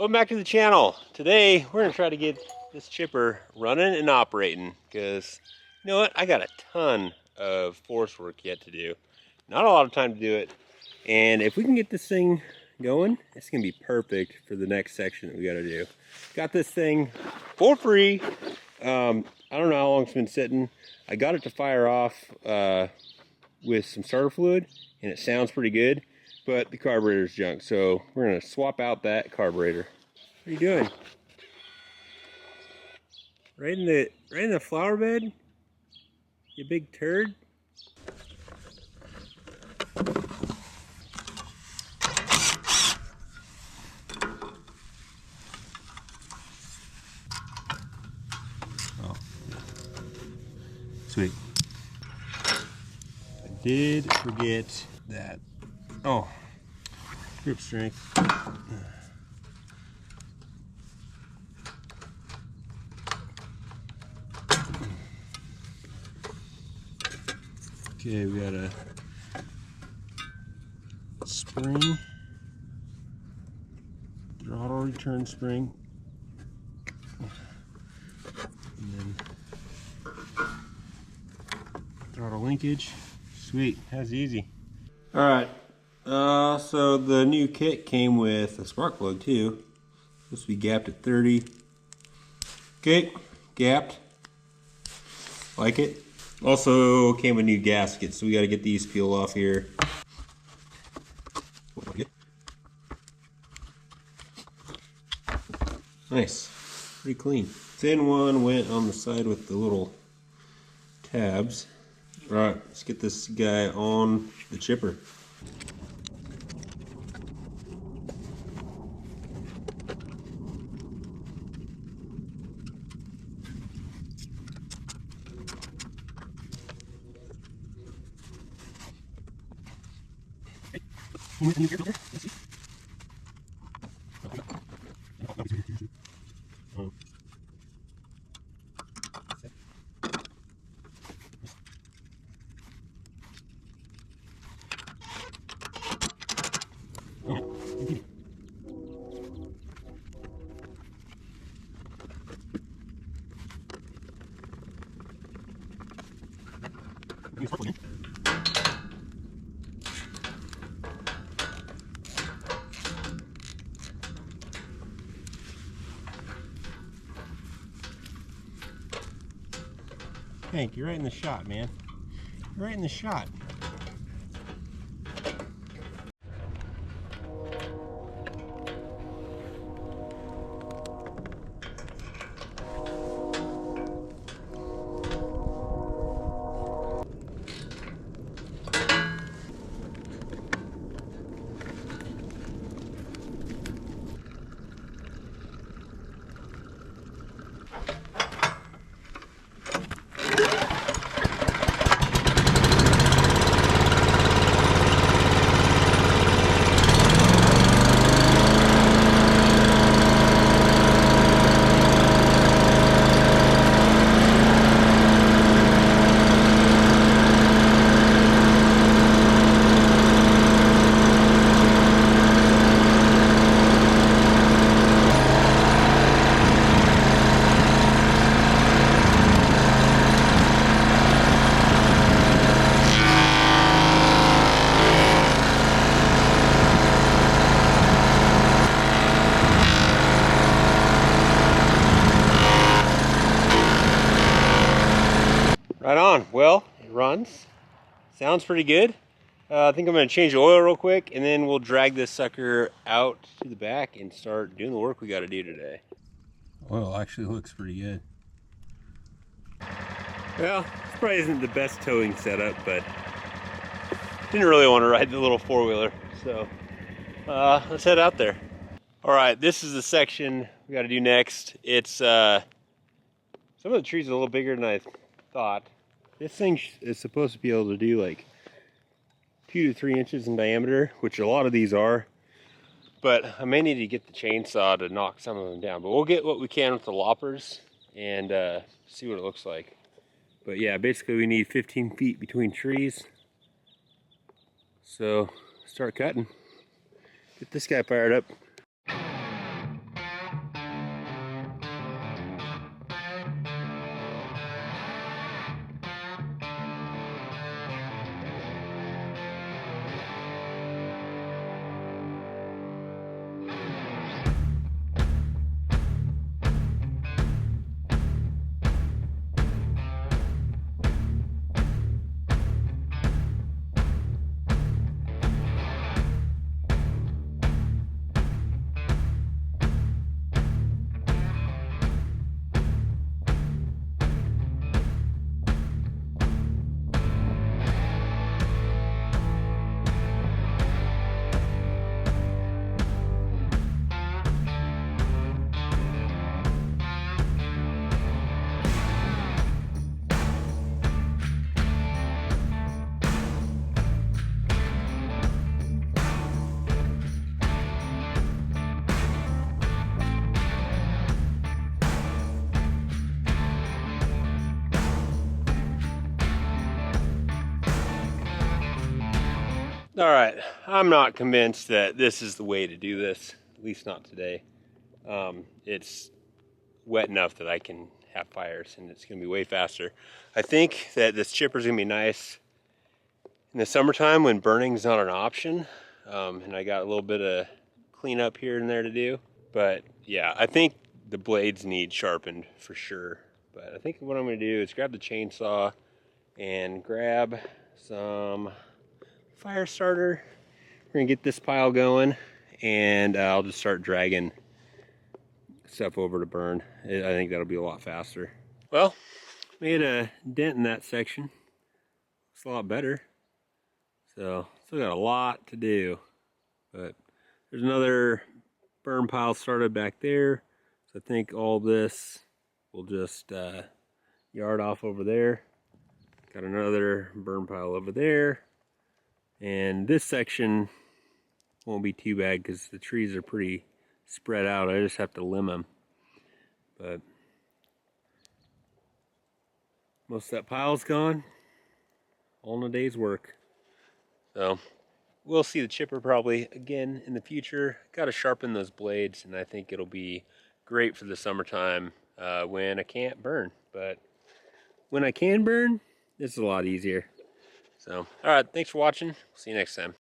Welcome back to the channel. Today we're gonna try to get this chipper running and operating because you know what? I got a ton of forest work yet to do. Not a lot of time to do it. And if we can get this thing going, it's gonna be perfect for the next section that we gotta do. Got this thing for free. I don't know how long it's been sitting. I got it to fire off with some starter fluid and it sounds pretty good. But the carburetor's junk, so we're gonna swap out that carburetor. What are you doing? Right in the flower bed? You big turd? Oh. Sweet. I did forget that. Oh. Grip strength. Okay, we got a spring, throttle return spring, and then throttle linkage. Sweet, that's easy. All right. So the new kit came with a spark plug too. Supposed to be gapped at 30. Okay, gapped. Like it. Also came with new gaskets, so we got to get these peeled off here. Nice, pretty clean. Thin one went on the side with the little tabs. All right, let's get this guy on the chipper. Hank, you're right in the shot, man. You're right in the shot. Right on. Well, it runs. Sounds pretty good. I think I'm going to change the oil real quick, and then we'll drag this sucker out to the back and start doing the work we got to do today. Oil actually looks pretty good. Well, this probably isn't the best towing setup, but didn't really want to ride the little four-wheeler, so let's head out there. All right, this is the section we got to do next. It's some of the trees are a little bigger than I thought. This thing is supposed to be able to do like 2 to 3 inches in diameter, which a lot of these are, but I may need to get the chainsaw to knock some of them down, but we'll get what we can with the loppers and see what it looks like. But yeah, basically we need 15 feet between trees, so start cutting. Get this guy fired up. All right, I'm not convinced that this is the way to do this, at least not today. It's wet enough that I can have fires and it's gonna be way faster. I think that this chipper's gonna be nice in the summertime when burning's not an option. And I got a little bit of cleanup here and there to do. But yeah, I think the blades need sharpened for sure. But I think what I'm gonna do is grab the chainsaw and grab some fire starter. We're gonna get this pile going and I'll just start dragging stuff over to burn. I think that'll be a lot faster. Well, made a dent in that section. It's a lot better. So still got a lot to do, but there's another burn pile started back there. So I think all this will just yard off over there. Got another burn pile over there. And this section won't be too bad because the trees are pretty spread out. I just have to limb them. But most of that pile's gone. All in a day's work. So we'll see the chipper probably again in the future. Got to sharpen those blades, and I think it'll be great for the summertime when I can't burn. But when I can burn, it's a lot easier. So, all right, thanks for watching. See you next time.